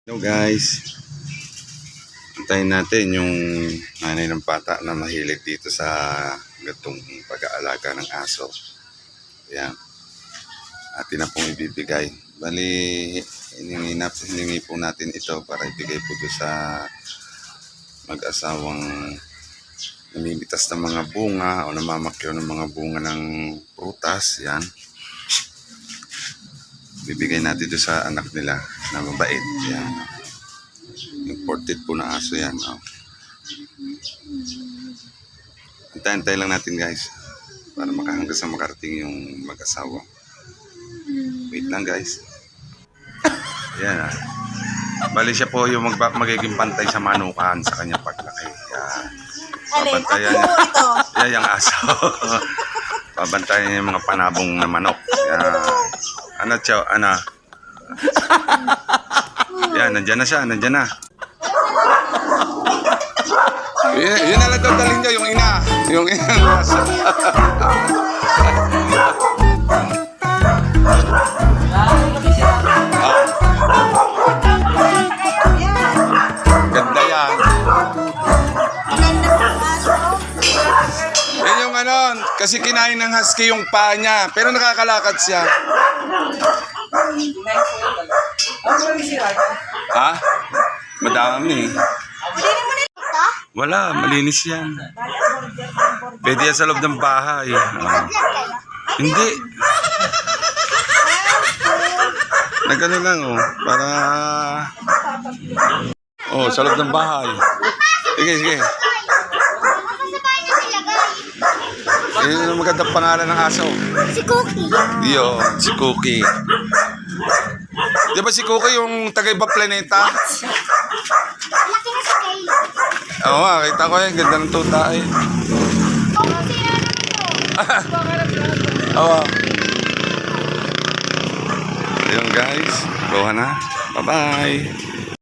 Hello guys, antayin natin yung nanay ng bata na mahilig dito sa gatong pag-aalaga ng aso. Ayan, atin na pong ibibigay. Bali, hiningi po natin ito para ibigay po doon sa mag-asawang namimitas ng mga bunga o namamakyaw ng mga bunga ng prutas. Yan, bibigay natin doon sa anak nila na mabait. Yan, imported po na aso yan. Antay-antay lang natin guys para hanggang sa makarating yung mag-asawa. Wait lang guys. Yan. Bali siya po yung magiging pantay sa manukan sa kanyang paglaki. Yan. Pabantayan niya. Yan yung aso. Pabantayan niya yung mga panabong na manok. Yan. Ano chow? Ano? Yan, nandyan na siya. Nandyan na. Yun na lang daw dalhin niyo, yung ina. Yung ina ng aso. Ganda yan. Yan yung ano, kasi kinain ng husky yung paa niya. Pero nakakalakad siya. Ha? Madami. Wala, malinis yan. Pwede yan sa loob ng bahay. Hindi. Nagano lang para sa loob ng bahay. Sige, sige. Yun yung magandang pangalan ng aso. Si Cookie. Diyo, si Cookie. Di ba si Cookie yung taga-ibang planeta? Laki na si Kayla. Oo nga, kita ko yan. Ganda ng tuta eh. Oo. Ayun guys, kuha na. Bye-bye.